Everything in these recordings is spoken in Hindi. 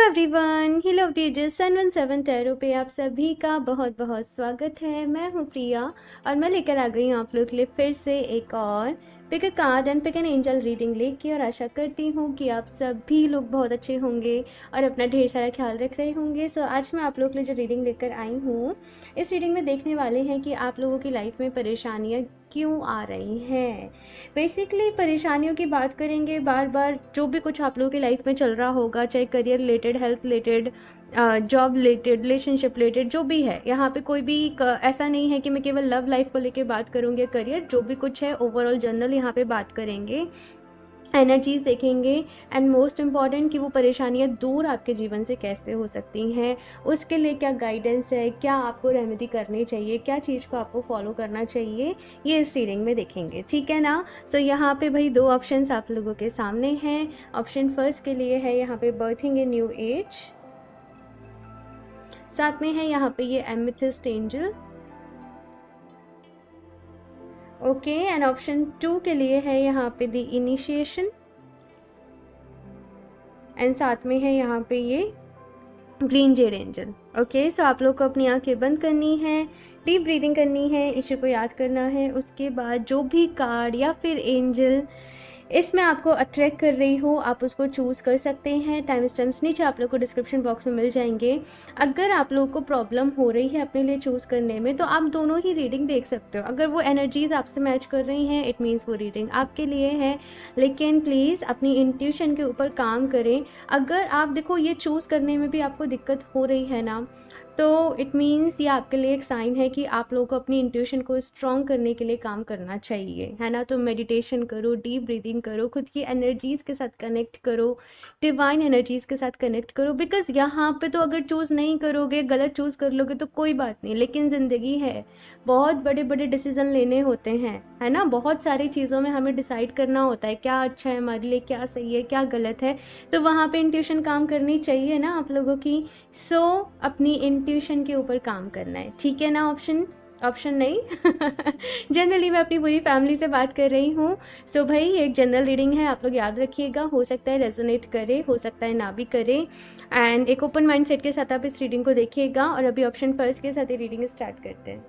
Everyone, hill of the ages 717 tarot पे आप सभी का बहुत बहुत स्वागत है। मैं हूँ प्रिया और मैं लेकर आ गई हूँ आप लोग के लिए फिर से एक और pick a card and pick an angel reading लेके। और आशा करती हूँ कि आप सभी लोग बहुत अच्छे होंगे और अपना ढेर सारा ख्याल रख रहे होंगे। सो आज मैं आप लोग के लिए जो रीडिंग लेकर आई हूँ, इस रीडिंग में देखने वाले हैं कि आप लोगों की लाइफ में परेशानियाँ क्यों आ रही हैं। बेसिकली परेशानियों की बात करेंगे, बार बार जो भी कुछ आप लोगों की लाइफ में चल रहा होगा, चाहे career related, health related, job related, relationship related, जो भी है। यहाँ पे कोई भी ऐसा नहीं है कि मैं केवल लव लाइफ को लेके बात करूँगी, करियर, जो भी कुछ है ओवरऑल जनरल यहाँ पे बात करेंगे, एनर्जीज देखेंगे। एंड मोस्ट इम्पॉर्टेंट कि वो परेशानियाँ दूर आपके जीवन से कैसे हो सकती हैं, उसके लिए क्या गाइडेंस है, क्या आपको रेमेडी करनी चाहिए, क्या चीज़ को आपको फॉलो करना चाहिए, ये इस रीडिंग में देखेंगे, ठीक है ना। सो यहाँ पे भाई दो ऑप्शंस आप लोगों के सामने हैं। ऑप्शन फर्स्ट के लिए है यहाँ पे बर्थिंग ए न्यू एज, साथ में है यहाँ पे ये amethyst angel, okay. And option 2 के लिए है यहाँ पे द इनिशिएशन, एंड साथ में है यहाँ पे ये ग्रीन जेड एंजल। ओके, सो आप लोग को अपनी आंखें बंद करनी है, डीप ब्रीदिंग करनी है, ईश्वर को याद करना है। उसके बाद जो भी कार्ड या फिर एंजल इसमें आपको अट्रैक्ट कर रही हो, आप उसको चूज़ कर सकते हैं। टाइम स्टैम्प्स नीचे आप लोग को डिस्क्रिप्शन बॉक्स में मिल जाएंगे। अगर आप लोग को प्रॉब्लम हो रही है अपने लिए चूज़ करने में, तो आप दोनों ही रीडिंग देख सकते हो। अगर वो एनर्जीज आपसे मैच कर रही हैं, इट मीन्स वो रीडिंग आपके लिए है। लेकिन प्लीज़ अपनी इंट्यूशन के ऊपर काम करें। अगर आप देखो ये चूज़ करने में भी आपको दिक्कत हो रही है ना, तो इट मीन्स ये आपके लिए एक साइन है कि आप लोगों को अपनी इंट्यूशन को स्ट्रॉन्ग करने के लिए काम करना चाहिए, है ना। तो मेडिटेशन करो, डीप ब्रीदिंग करो, खुद की एनर्जीज़ के साथ कनेक्ट करो, डिवाइन एनर्जीज़ के साथ कनेक्ट करो। बिकॉज यहाँ पे तो अगर चूज़ नहीं करोगे, गलत चूज़ कर लोगे तो कोई बात नहीं, लेकिन ज़िंदगी है, बहुत बड़े बड़े डिसीजन लेने होते हैं, है ना। बहुत सारी चीज़ों में हमें डिसाइड करना होता है क्या अच्छा है हमारे लिए, क्या सही है, क्या गलत है। तो वहाँ पे इंट्यूशन काम करनी चाहिए ना आप लोगों की। सो अपनी इंट्यूशन के ऊपर काम करना है, ठीक है ना। ऑप्शन नहीं जनरली मैं अपनी पूरी फैमिली से बात कर रही हूँ। सो भाई एक जनरल रीडिंग है, आप लोग याद रखिएगा। हो सकता है रेजोनेट करे, हो सकता है ना भी करे। एंड एक ओपन माइंड सेट के साथ आप इस रीडिंग को देखिएगा। और अभी ऑप्शन फर्स्ट के साथ ये रीडिंग स्टार्ट करते हैं।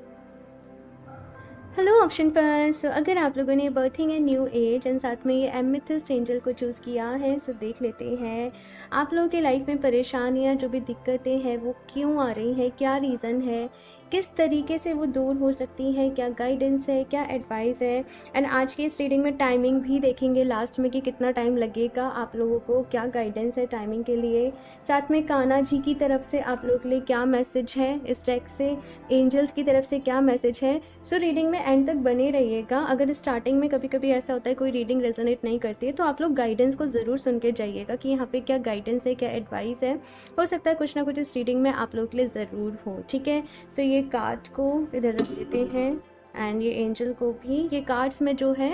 हेलो ऑप्शन पर, सो अगर आप लोगों ने berthing a new age and साथ में ये एमेथिस्ट एंजल को चूज़ किया है, सो देख लेते हैं आप लोगों की लाइफ में परेशानियां, जो भी दिक्कतें हैं वो क्यों आ रही हैं, क्या रीज़न है, किस तरीके से वो दूर हो सकती हैं, क्या गाइडेंस है, क्या एडवाइस है। एंड आज की इस रीडिंग में टाइमिंग भी देखेंगे लास्ट में कि कितना टाइम लगेगा आप लोगों को, क्या गाइडेंस है टाइमिंग के लिए। साथ में कान्हा जी की तरफ से आप लोगों के लिए क्या मैसेज है, इस डेक से एंजल्स की तरफ से क्या मैसेज है। सो रीडिंग में एंड तक बने रहिएगा। अगर स्टार्टिंग में कभी कभी ऐसा होता है कोई रीडिंग रेजोनेट नहीं करती है, तो आप लोग गाइडेंस को ज़रूर सुन के जाइएगा कि यहाँ पे क्या गाइडेंस है, क्या एडवाइस है। हो सकता है कुछ ना कुछ इस रीडिंग में आप लोग के लिए ज़रूर हो, ठीक है। सो ये कार्ड को इधर रख देते हैं एंड ये एंजल को भी। ये कार्ड्स में जो है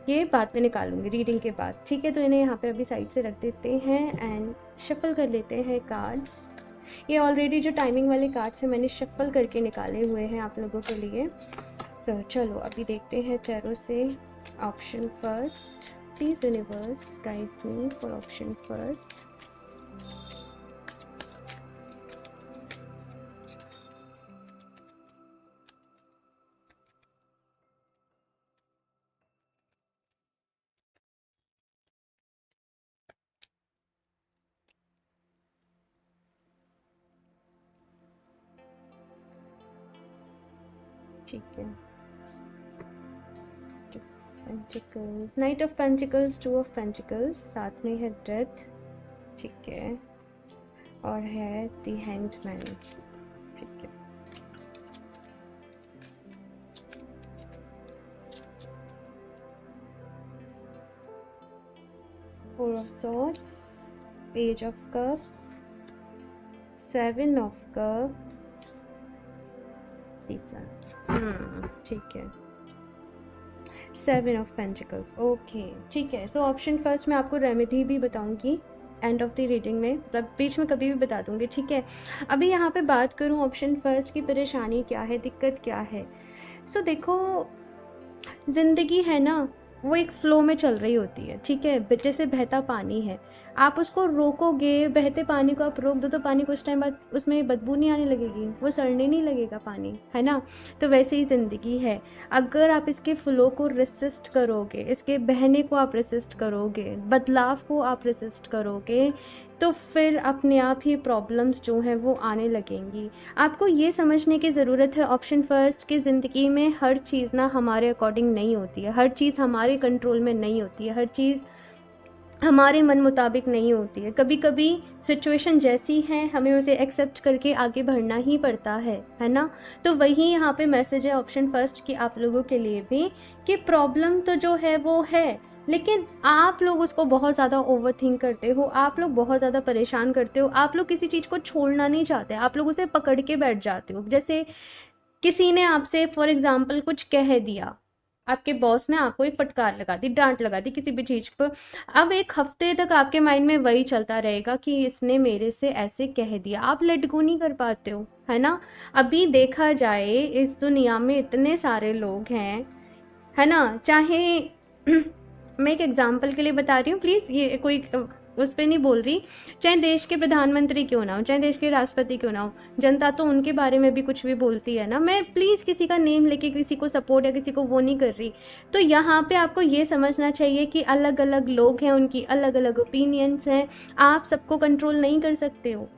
ये बाद में निकालूंगी रीडिंग के बाद, ठीक है। तो इन्हें यहाँ पे अभी साइड से रख देते हैं एंड शफल कर लेते हैं कार्ड्स। ये ऑलरेडी जो टाइमिंग वाले कार्ड्स हैं मैंने शफल करके निकाले हुए हैं आप लोगों के लिए। तो चलो अभी देखते हैं टैरो से option first. Please universe guide me for option first. ठीक है, pentacles, night of pentacles, two of pentacles, साथ में है डेथ, ठीक है, और है द हैंग्ड मैन, ठीक है। Four of swords, page of cups, seven of cups, तीसरा, ठीक है, सेवन ऑफ पेंटिकल्स, ओके, ठीक है। सो ऑप्शन फर्स्ट में आपको रेमेडी भी बताऊंगी एंड ऑफ द रीडिंग में, मतलब बीच में कभी भी बता दूंगी, ठीक है। अभी यहाँ पे बात करूँ ऑप्शन फर्स्ट की, परेशानी क्या है, दिक्कत क्या है। सो देखो, ज़िंदगी है ना, वो एक फ़्लो में चल रही होती है, ठीक है। जैसे बहता पानी है, आप उसको रोकोगे, बहते पानी को आप रोक दो तो पानी कुछ टाइम बाद उसमें बदबू नहीं आने लगेगी, वो सड़ने नहीं लगेगा पानी, है ना। तो वैसे ही ज़िंदगी है, अगर आप इसके फ्लो को रेसिस्ट करोगे, इसके बहने को आप रेसिस्ट करोगे, बदलाव को आप रेसिस्ट करोगे, तो फिर अपने आप ही प्रॉब्लम्स जो हैं वो आने लगेंगी। आपको ये समझने की ज़रूरत है ऑप्शन फर्स्ट कि ज़िंदगी में हर चीज़ ना हमारे अकॉर्डिंग नहीं होती है, हर चीज़ हमारे कंट्रोल में नहीं होती है, हर चीज़ हमारे मन मुताबिक नहीं होती है। कभी कभी सिचुएशन जैसी है, हमें उसे एक्सेप्ट करके आगे बढ़ना ही पड़ता है ना। तो वही यहाँ पे मैसेज है ऑप्शन फर्स्ट कि आप लोगों के लिए भी, कि प्रॉब्लम तो जो है वो है, लेकिन आप लोग उसको बहुत ज़्यादा ओवर थिंक करते हो, आप लोग बहुत ज़्यादा परेशान करते हो, आप लोग किसी चीज़ को छोड़ना नहीं चाहते, आप लोग उसे पकड़ के बैठ जाते हो। जैसे किसी ने आपसे फॉर एग्जाम्पल कुछ कह दिया, आपके बॉस ने आपको एक फटकार लगा दी, डांट लगा दी किसी भी चीज़ पर, अब एक हफ्ते तक आपके माइंड में वही चलता रहेगा कि इसने मेरे से ऐसे कह दिया, आप लेट गो नहीं कर पाते हो, है ना। अभी देखा जाए इस दुनिया में इतने सारे लोग हैं, है ना, चाहे मैं एक एग्जाम्पल के लिए बता रही हूँ, प्लीज़ ये कोई उस पर नहीं बोल रही, चाहे देश के प्रधानमंत्री क्यों ना हो, चाहे देश के राष्ट्रपति क्यों ना हो, जनता तो उनके बारे में भी कुछ भी बोलती है ना। मैं प्लीज़ किसी का नेम लेके किसी को सपोर्ट या किसी को वो नहीं कर रही। तो यहाँ पे आपको ये समझना चाहिए कि अलग अलग लोग हैं, उनकी अलग अलग ओपिनियंस हैं, आप सबको कंट्रोल नहीं कर सकते हो।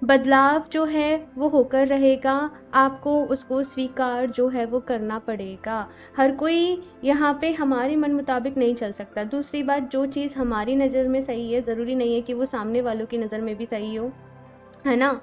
बदलाव जो है वो होकर रहेगा, आपको उसको स्वीकार जो है वो करना पड़ेगा। हर कोई यहाँ पे हमारे मन मुताबिक नहीं चल सकता। दूसरी बात, जो चीज़ हमारी नज़र में सही है ज़रूरी नहीं है कि वो सामने वालों की नज़र में भी सही हो, है ना।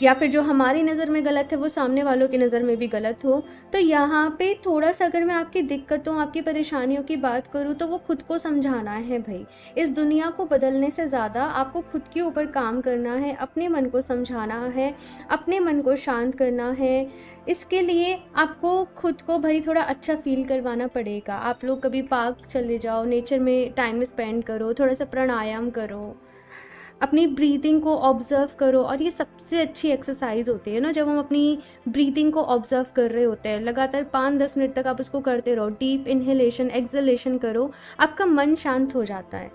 या फिर जो हमारी नज़र में गलत है वो सामने वालों की नज़र में भी गलत हो। तो यहाँ पे थोड़ा सा अगर मैं आपकी दिक्कतों, आपकी परेशानियों की बात करूँ तो वो खुद को समझाना है भाई। इस दुनिया को बदलने से ज़्यादा आपको खुद के ऊपर काम करना है, अपने मन को समझाना है, अपने मन को शांत करना है। इसके लिए आपको खुद को भाई थोड़ा अच्छा फील करवाना पड़ेगा। आप लोग कभी पार्क चले जाओ, नेचर में टाइम स्पेंड करो, थोड़ा सा प्राणायाम करो, अपनी ब्रीदिंग को ऑब्ज़र्व करो। और ये सबसे अच्छी एक्सरसाइज होती है ना, जब हम अपनी ब्रीदिंग को ऑब्ज़र्व कर रहे होते हैं, लगातार 5-10 मिनट तक आप उसको करते रहो, डीप इनहेलेशन एक्सहेलेशन करो, आपका मन शांत हो जाता है।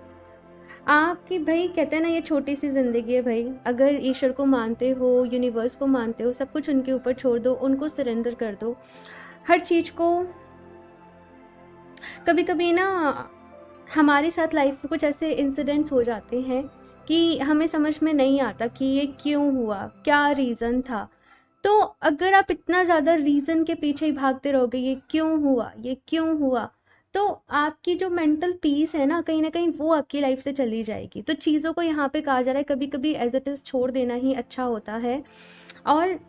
आपकी भाई कहते हैं ना, ये छोटी सी ज़िंदगी है भाई, अगर ईश्वर को मानते हो, यूनिवर्स को मानते हो, सब कुछ उनके ऊपर छोड़ दो, उनको सरेंडर कर दो हर चीज़ को। कभी कभी ना हमारे साथ लाइफ में कुछ ऐसे इंसिडेंट्स हो जाते हैं कि हमें समझ में नहीं आता कि ये क्यों हुआ, क्या रीज़न था। तो अगर आप इतना ज़्यादा रीज़न के पीछे ही भागते रहोगे, ये क्यों हुआ, ये क्यों हुआ, तो आपकी जो मेंटल पीस है ना कहीं वो आपकी लाइफ से चली जाएगी। तो चीज़ों को यहाँ पे कहा जा रहा है कभी कभी एज इट इज़ छोड़ देना ही अच्छा होता है। और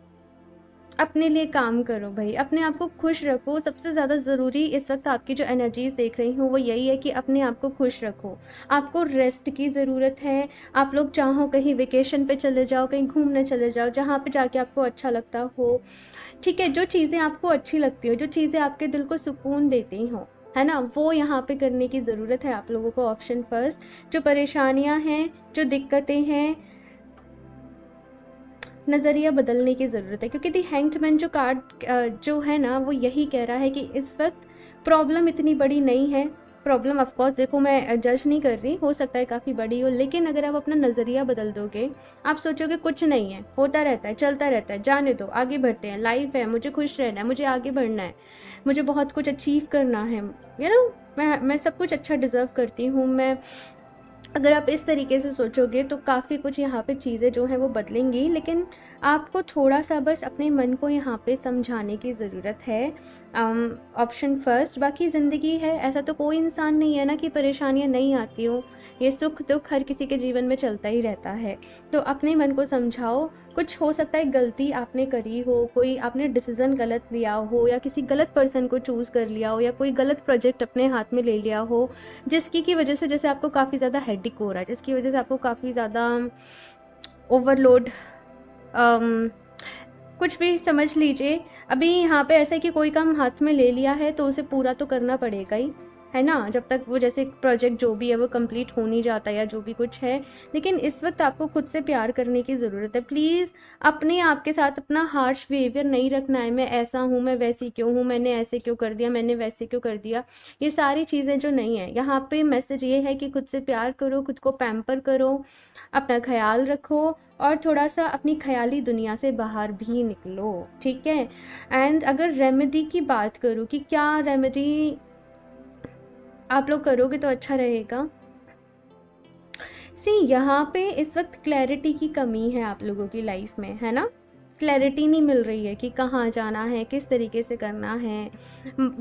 अपने लिए काम करो भाई, अपने आप को खुश रखो। सबसे ज़्यादा ज़रूरी इस वक्त आपकी जो एनर्जीज देख रही हूँ वो यही है कि अपने आप को खुश रखो। आपको रेस्ट की ज़रूरत है। आप लोग चाहो कहीं वेकेशन पे चले जाओ, कहीं घूमने चले जाओ, जहाँ पे जाके आपको अच्छा लगता हो, ठीक है। जो चीज़ें आपको अच्छी लगती हो, जो चीज़ें आपके दिल को सुकून देती हों, है ना, वो यहाँ पे करने की ज़रूरत है आप लोगों को। ऑप्शन फर्स्ट, जो परेशानियाँ हैं, जो दिक्कतें हैं, नज़रिया बदलने की ज़रूरत है। क्योंकि दी हैंग्ड मैन जो कार्ड जो है ना वो यही कह रहा है कि इस वक्त प्रॉब्लम इतनी बड़ी नहीं है। प्रॉब्लम ऑफ कोर्स देखो, मैं जज नहीं कर रही, हो सकता है काफ़ी बड़ी हो, लेकिन अगर आप अपना नज़रिया बदल दोगे, आप सोचोगे कुछ नहीं है, होता रहता है, चलता रहता है, जाने दो, आगे बढ़ते हैं, लाइफ है, मुझे खुश रहना है, मुझे आगे बढ़ना है, मुझे बहुत कुछ अचीव करना है, यू नो, मैं सब कुछ अच्छा डिज़र्व करती हूँ। मैं अगर आप इस तरीके से सोचोगे तो काफ़ी कुछ यहाँ पे चीज़ें जो हैं वो बदलेंगी। लेकिन आपको थोड़ा सा बस अपने मन को यहाँ पे समझाने की ज़रूरत है। ऑप्शन फर्स्ट, बाकी ज़िंदगी है, ऐसा तो कोई इंसान नहीं है ना कि परेशानियाँ नहीं आती हो। ये सुख दुख हर किसी के जीवन में चलता ही रहता है। तो अपने मन को समझाओ। कुछ हो सकता है गलती आपने करी हो, कोई आपने डिसीज़न गलत लिया हो, या किसी गलत पर्सन को चूज़ कर लिया हो, या कोई गलत प्रोजेक्ट अपने हाथ में ले लिया हो, जिसकी की वजह से जैसे आपको काफ़ी ज़्यादा हेडेक हो रहा है, जिसकी वजह से आपको काफ़ी ज़्यादा ओवरलोड, कुछ भी समझ लीजिए। अभी यहाँ पे ऐसा है कि कोई काम हाथ में ले लिया है तो उसे पूरा तो करना पड़ेगा ही, है ना, जब तक वो जैसे प्रोजेक्ट जो भी है वो कंप्लीट हो नहीं जाता या जो भी कुछ है। लेकिन इस वक्त आपको खुद से प्यार करने की ज़रूरत है। प्लीज़ अपने आप के साथ अपना हार्श बिहेवियर नहीं रखना है, मैं ऐसा हूँ, मैं वैसी क्यों हूँ, मैंने ऐसे क्यों कर दिया, मैंने वैसे क्यों कर दिया। ये सारी चीज़ें जो नहीं है, यहाँ पे मैसेज ये है कि खुद से प्यार करो, खुद को पैम्पर करो, अपना ख्याल रखो, और थोड़ा सा अपनी ख्याली दुनिया से बाहर भी निकलो, ठीक है। एंड अगर रेमेडी की बात करूँ कि क्या रेमेडी आप लोग करोगे तो अच्छा रहेगा। सी यहाँ पे इस वक्त क्लैरिटी की कमी है आप लोगों की लाइफ में, है ना। क्लैरिटी नहीं मिल रही है कि कहाँ जाना है, किस तरीके से करना है।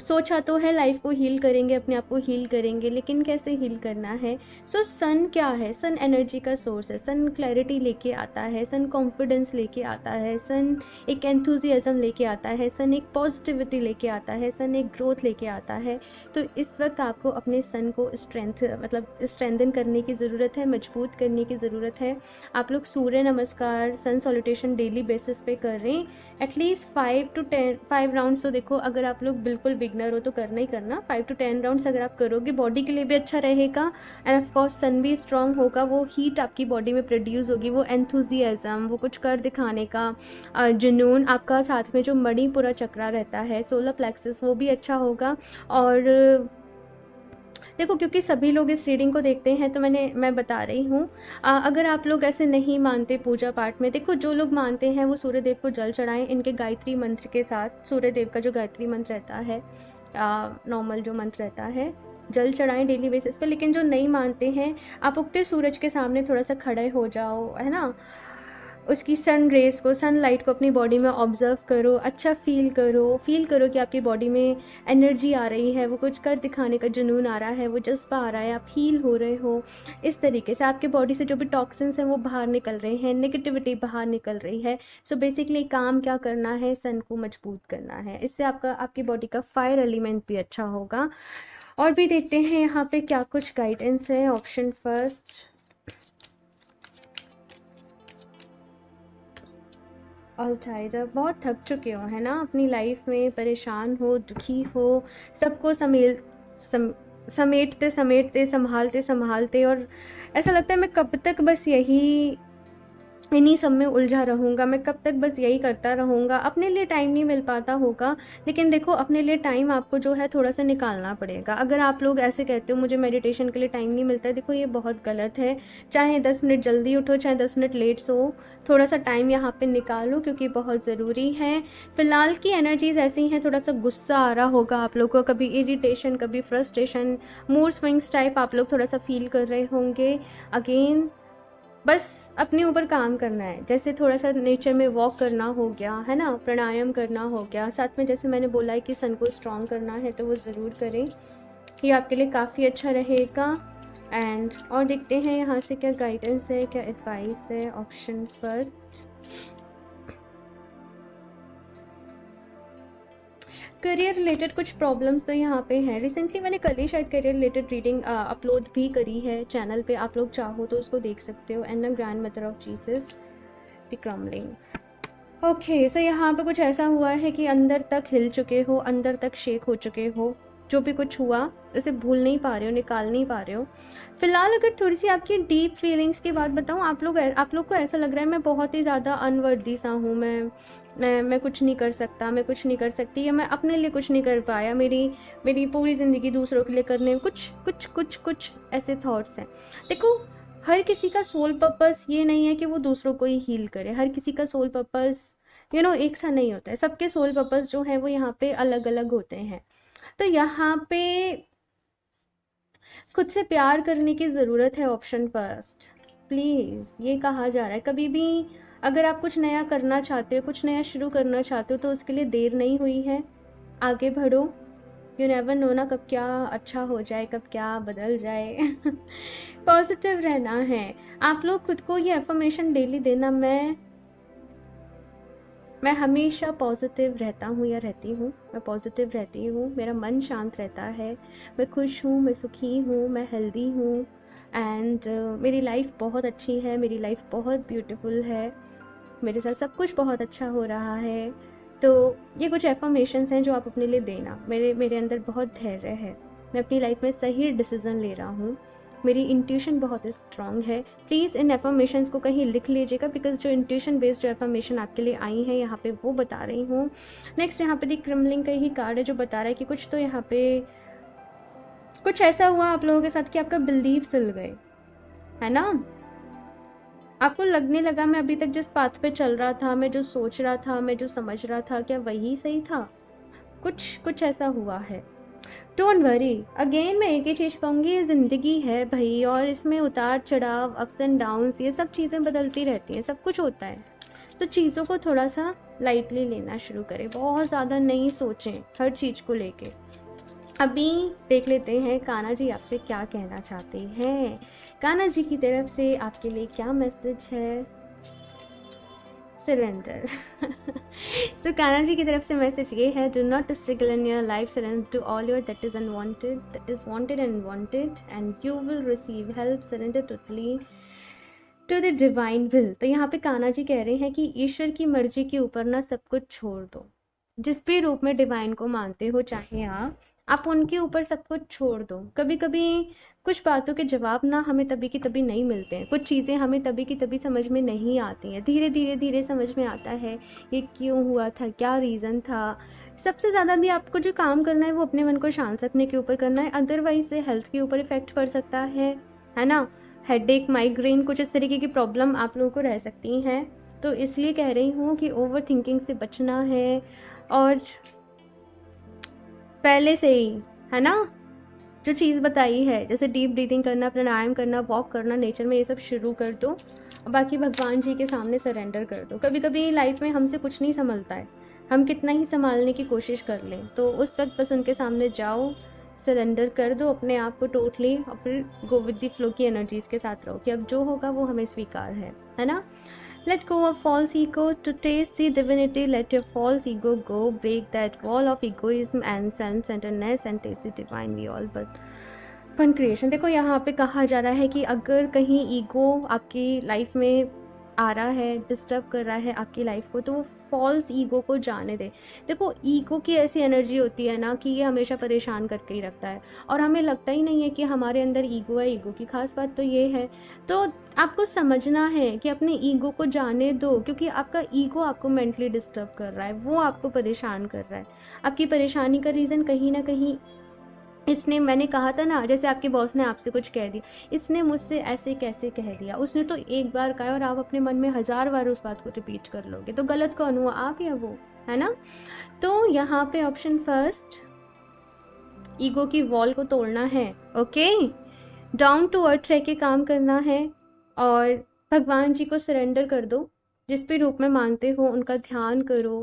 सोचा तो है लाइफ को हील करेंगे, अपने आप को हील करेंगे, लेकिन कैसे हील करना है। सो सन क्या है, सन एनर्जी का सोर्स है, सन क्लैरिटी लेके आता है, सन कॉन्फिडेंस लेके आता है, सन एक एंथुजियाज्म लेके आता है, सन एक पॉजिटिविटी लेके आता है, सन एक ग्रोथ लेके आता है। तो इस वक्त आपको अपने सन को स्ट्रेंथन करने की ज़रूरत है, मजबूत करने की ज़रूरत है। आप लोग सूर्य नमस्कार, सन सॉल्यूटेशन डेली बेसिस पे कर रहे हैं। एटलीस्ट 5 राउंड्स तो देखो, अगर आप लोग बिल्कुल बिगनर हो तो करना ही करना। 5 to 10 राउंड्स अगर आप करोगे बॉडी के लिए भी अच्छा रहेगा, एंड ऑफ कोर्स सन भी स्ट्रांग होगा, वो हीट आपकी बॉडी में प्रोड्यूस होगी, वो एंथुजियाज्म, वो कुछ कर दिखाने का जुनून आपका, साथ में जो मणिपुरा चक्रा रहता है, सोलर प्लेक्सस, वो भी अच्छा होगा। और देखो, क्योंकि सभी लोग इस रीडिंग को देखते हैं तो मैं बता रही हूँ। अगर आप लोग ऐसे नहीं मानते पूजा पाठ में, देखो जो लोग मानते हैं वो सूर्यदेव को जल चढ़ाएं इनके गायत्री मंत्र के साथ। सूर्यदेव का जो गायत्री मंत्र रहता है, नॉर्मल जो मंत्र रहता है, जल चढ़ाएं डेली बेसिस पे। लेकिन जो नहीं मानते हैं, आप उगते सूरज के सामने थोड़ा सा खड़े हो जाओ, है ना, उसकी सन रेज़ को, सनलाइट को अपनी बॉडी में ऑब्ज़र्व करो, अच्छा फ़ील करो कि आपकी बॉडी में एनर्जी आ रही है, वो कुछ कर दिखाने का जुनून आ रहा है, वो जज़्बा आ रहा है, आप हील हो रहे हो। इस तरीके से आपके बॉडी से जो भी टॉक्सिन्स हैं वो बाहर निकल रहे हैं, नेगेटिविटी बाहर निकल रही है। सो बेसिकली काम क्या करना है, सन को मजबूत करना है। इससे आपकी बॉडी का फायर एलिमेंट भी अच्छा होगा। और भी देखते हैं यहाँ पे क्या कुछ गाइडेंस है। ऑप्शन फर्स्ट, ऑल टाइडर, बहुत थक चुके हो, है ना, अपनी लाइफ में परेशान हो, दुखी हो, सबको समेटते समेटते, संभालते संभालते, और ऐसा लगता है मैं कब तक बस इन्हीं सब में उलझा रहूँगा, मैं कब तक बस यही करता रहूँगा। अपने लिए टाइम नहीं मिल पाता होगा, लेकिन देखो अपने लिए टाइम आपको जो है थोड़ा सा निकालना पड़ेगा। अगर आप लोग ऐसे कहते हो मुझे मेडिटेशन के लिए टाइम नहीं मिलता है, देखो ये बहुत गलत है। चाहे 10 मिनट जल्दी उठो, चाहे 10 मिनट लेट सो, थोड़ा सा टाइम यहाँ पे निकालो, क्योंकि बहुत ज़रूरी है। फ़िलहाल की एनर्जीज़ ऐसी हैं, थोड़ा सा गुस्सा आ रहा होगा आप लोग को, कभी इरिटेशन, कभी फ्रस्ट्रेशन, मूड स्विंग्स टाइप आप लोग थोड़ा सा फील कर रहे होंगे। अगेन बस अपने ऊपर काम करना है, जैसे थोड़ा सा नेचर में वॉक करना हो गया, है ना, प्राणायाम करना हो गया, साथ में जैसे मैंने बोला है कि सन को स्ट्रॉन्ग करना है तो वो ज़रूर करें, ये आपके लिए काफ़ी अच्छा रहेगा। एंड और देखते हैं यहाँ से क्या गाइडेंस है, क्या एडवाइस है। ऑप्शन फर्स्ट, करियर रिलेटेड कुछ प्रॉब्लम्स तो यहाँ पे हैं। रिसेंटली मैंने कल ही शायद करियर रिलेटेड रीडिंग अपलोड भी करी है चैनल पे, आप लोग चाहो तो उसको देख सकते हो। And the grandmother of Jesus the crumbling. Okay, so यहाँ पे कुछ ऐसा हुआ है कि अंदर तक हिल चुके हो, अंदर तक शेक हो चुके हो, जो भी कुछ हुआ उसे भूल नहीं पा रहे हो, निकाल नहीं पा रहे हो। फिलहाल अगर थोड़ी सी आपकी डीप फीलिंग्स की बात बताऊँ, आप लोग को ऐसा लग रहा है मैं बहुत ही ज़्यादा अनवर्दी सा हूँ, मैं कुछ नहीं कर सकता, मैं कुछ नहीं कर सकती, या मैं अपने लिए कुछ नहीं कर पाया, मेरी पूरी ज़िंदगी दूसरों के लिए करने में कुछ ऐसे थॉट्स हैं। देखो, हर किसी का सोल पर्पस ये नहीं है कि वो दूसरों को ही हील करे। हर किसी का सोल पर्पस एक सा नहीं होता है। सबके सोल पर्पस जो है वो यहाँ पे अलग अलग होते हैं। तो यहाँ पे खुद से प्यार करने की ज़रूरत है। ऑप्शन फर्स्ट, प्लीज़, ये कहा जा रहा है कभी भी अगर आप कुछ नया करना चाहते हो, कुछ नया शुरू करना चाहते हो, तो उसके लिए देर नहीं हुई है, आगे बढ़ो। यू नेवर नो ना, कब क्या अच्छा हो जाए, कब क्या बदल जाए। पॉजिटिव रहना है। आप लोग खुद को ये अफर्मेशन डेली देना, मैं हमेशा पॉजिटिव रहता हूँ या रहती हूँ, मैं पॉजिटिव रहती हूँ, मेरा मन शांत रहता है, मैं खुश हूँ, मैं सुखी हूँ, मैं हेल्दी हूँ, एंड मेरी लाइफ बहुत अच्छी है, मेरी लाइफ बहुत ब्यूटीफुल है, मेरे साथ सब कुछ बहुत अच्छा हो रहा है। तो ये कुछ एफर्मेशंस हैं जो आप अपने लिए देना। मेरे अंदर बहुत धैर्य है, मैं अपनी लाइफ में सही डिसीजन ले रहा हूँ, मेरी इंट्यूशन बहुत स्ट्रांग है। प्लीज़ इन एफर्मेशंस को कहीं लिख लीजिएगा, बिकॉज जो इंट्यूशन बेस्ड जो एफर्मेशन आपके लिए आई हैं यहाँ पे वो बता रही हूँ। नेक्स्ट यहाँ पे दी क्रिमलिंग का ही कार्ड है जो बता रहा है कि कुछ तो यहाँ पे कुछ ऐसा हुआ आप लोगों के साथ कि आपका बिलीव सिल गए, है ना। आपको लगने लगा मैं अभी तक जिस पाथ पे चल रहा था, मैं जो सोच रहा था, मैं जो समझ रहा था, क्या वही सही था। कुछ ऐसा हुआ है। डोंट वरी, अगेन मैं एक ही चीज़ कहूँगी, ये ज़िंदगी है भाई, और इसमें उतार चढ़ाव, अप्स एंड डाउन्स, ये सब चीज़ें बदलती रहती हैं, सब कुछ होता है। तो चीज़ों को थोड़ा सा लाइटली लेना शुरू करें, बहुत ज़्यादा नहीं सोचें हर चीज़ को लेके। अभी देख लेते हैं कान्हा जी आपसे क्या कहना चाहते हैं। कान्हा जी की तरफ से आपके लिए क्या मैसेज है। सरेंडर। सो कान्हा जी की तरफ से मैसेज ये है, do not struggle in your life, surrender to all your that is unwanted, that is wanted and wanted, and you will receive help, surrender totally to the divine will. तो यहाँ पे कान्हा जी कह रहे हैं कि ईश्वर की मर्जी के ऊपर ना सब कुछ छोड़ दो। जिस भी रूप में डिवाइन को मानते हो चाहे आप उनके ऊपर सब कुछ छोड़ दो। कभी कभी कुछ बातों के जवाब ना हमें तभी की तभी नहीं मिलते हैं, कुछ चीज़ें हमें तभी की तभी समझ में नहीं आती हैं, धीरे धीरे धीरे समझ में आता है ये क्यों हुआ था, क्या रीज़न था। सबसे ज़्यादा भी आपको जो काम करना है वो अपने मन को शांत रखने के ऊपर करना है, अदरवाइज से हेल्थ के ऊपर इफेक्ट पड़ सकता है ना। हेडेक, माइग्रेन, कुछ इस तरीके की प्रॉब्लम आप लोगों को रह सकती हैं। तो इसलिए कह रही हूँ कि ओवर थिंकिंग से बचना है, और पहले से ही, है ना, जो चीज़ बताई है जैसे डीप ब्रीथिंग करना, प्राणायाम करना, वॉक करना नेचर में, ये सब शुरू कर दो। बाकी भगवान जी के सामने सरेंडर कर दो। कभी कभी लाइफ में हमसे कुछ नहीं संभलता है, हम कितना ही संभालने की कोशिश कर लें, तो उस वक्त बस उनके सामने जाओ, सरेंडर कर दो अपने आप को टोटली, और फिर गो विद द फ्लो की एनर्जीज के साथ रहो कि अब जो होगा वो हमें स्वीकार है ना। Let go of false ego to taste the divinity. Let your false ego go. Break that wall of egoism and self-centeredness and taste the divine. We all but fun creation. देखो यहाँ पे कहा जा रहा है कि अगर कहीं ईगो आपकी लाइफ में आ रहा है, डिस्टर्ब कर रहा है आपकी लाइफ को, तो वो फॉल्स ईगो को जाने दे। देखो ईगो की ऐसी एनर्जी होती है ना कि ये हमेशा परेशान करके ही रखता है, और हमें लगता ही नहीं है कि हमारे अंदर ईगो है। ईगो की खास बात तो ये है, तो आपको समझना है कि अपने ईगो को जाने दो, क्योंकि आपका ईगो आपको मेंटली डिस्टर्ब कर रहा है, वो आपको परेशान कर रहा है। आपकी परेशानी का रीज़न कहीं ना कहीं इसने, मैंने कहा था ना, जैसे आपके बॉस ने आपसे कुछ कह दिया, इसने मुझसे ऐसे कैसे कह दिया, उसने तो एक बार कहा और आप अपने मन में 1000 बार उस बात को रिपीट कर लोगे, तो गलत कौन हुआ, आप या वो, है ना। तो यहाँ पे ऑप्शन फर्स्ट, ईगो की वॉल को तोड़ना है, ओके, डाउन टू अर्थ रह के काम करना है, और भगवान जी को सरेंडर कर दो। जिस भी रूप में मानते हो उनका ध्यान करो,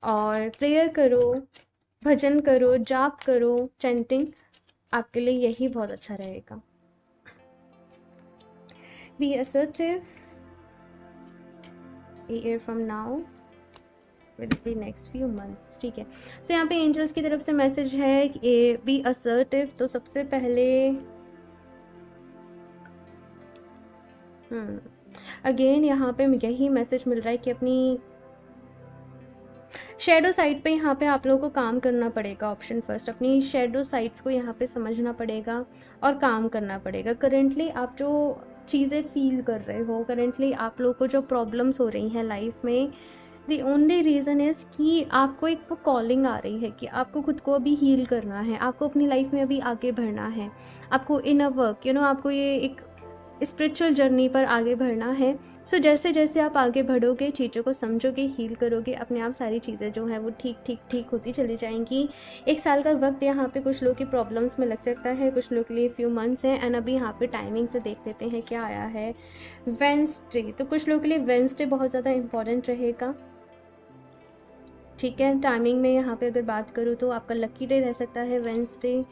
और प्रेयर करो, भजन करो, जाप करो, चैंटिंग, आपके लिए यही बहुत अच्छा रहेगा। Be assertive, a year from now with the next few months, ठीक है। सो यहाँ पे एंजल्स की तरफ से मैसेज है कि बी असर्टिव। तो सबसे पहले अगेन यहाँ पे यही मैसेज मिल रहा है कि अपनी शेडो साइड पे यहाँ पे आप लोगों को काम करना पड़ेगा। ऑप्शन फर्स्ट, अपनी शेडो साइड्स को यहाँ पे समझना पड़ेगा और काम करना पड़ेगा। करेंटली आप जो चीज़ें फील कर रहे हो, करेंटली आप लोगों को जो प्रॉब्लम्स हो रही हैं लाइफ में, दी ओनली रीज़न इज़ कि आपको एक वो कॉलिंग आ रही है कि आपको खुद को अभी हील करना है, आपको अपनी लाइफ में अभी आगे बढ़ना है, आपको इनर वर्क आपको ये एक स्पिरिचुअल जर्नी पर आगे बढ़ना है। सो जैसे जैसे आप आगे बढ़ोगे, चीज़ों को समझोगे, हील करोगे, अपने आप सारी चीज़ें जो हैं वो ठीक ठीक ठीक होती चली जाएंगी। 1 साल का वक्त यहाँ पे कुछ लोग की प्रॉब्लम्स में लग सकता है, कुछ लोग के लिए फ्यू मंथ्स हैं। एंड अभी यहाँ पे टाइमिंग से देख लेते हैं क्या आया है, वेंसडे। तो कुछ लोग के लिए वेंसडे बहुत ज़्यादा इंपॉर्टेंट रहेगा, ठीक है। टाइमिंग में यहाँ पे अगर बात करूँ तो आपका लकी डे रह सकता है Wednesday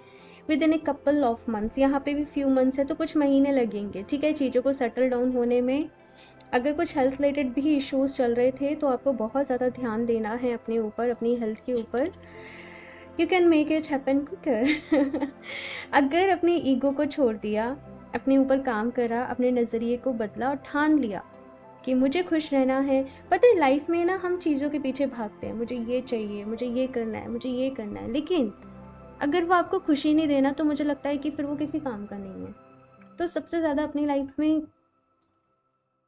with in a couple of months. यहाँ पे भी फ्यू मंथ्स है, तो कुछ महीने लगेंगे, ठीक है, चीज़ों को सेटल डाउन होने में। अगर कुछ हेल्थ रिलेटेड भी इश्यूज चल रहे थे तो आपको बहुत ज़्यादा ध्यान देना है अपने ऊपर, अपनी हेल्थ के ऊपर। You can make it happen quicker. अगर अपने ईगो को छोड़ दिया, अपने ऊपर काम करा, अपने नज़रिए को बदला और ठान लिया कि मुझे खुश रहना है। पता है लाइफ में ना हम चीज़ों के पीछे भागते हैं, मुझे ये चाहिए, मुझे ये करना है, मुझे ये करना है, लेकिन अगर वो आपको खुशी नहीं देना तो मुझे लगता है कि फिर वो किसी काम का नहीं है। तो सबसे ज़्यादा अपनी लाइफ में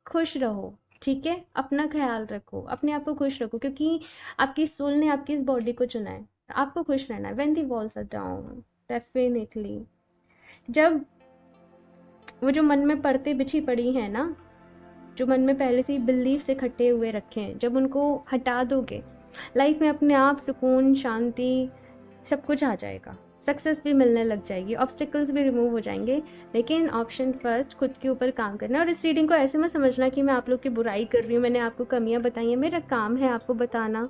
खुश रहो, ठीक है? अपना ख्याल रखो, अपने आप को खुश रखो, क्योंकि आपकी सोल ने आपकी इस बॉडी को चुना है, तो आपको खुश रहना है। When the walls are down, definitely जब वो जो मन में परतें बिछी पड़ी हैं ना, जो मन में पहले से ही बिलीफ इकट्ठे हुए रखे हैं, जब उनको हटा दोगे, लाइफ में अपने आप सुकून, शांति, सब कुछ आ जाएगा। सक्सेस भी मिलने लग जाएगी, ऑब्स्टिकल्स भी रिमूव हो जाएंगे। लेकिन ऑप्शन फर्स्ट, खुद के ऊपर काम करना। और इस रीडिंग को ऐसे मत समझना कि मैं आप लोग की बुराई कर रही हूँ, मैंने आपको कमियाँ बताई हैं, मेरा काम है आपको बताना।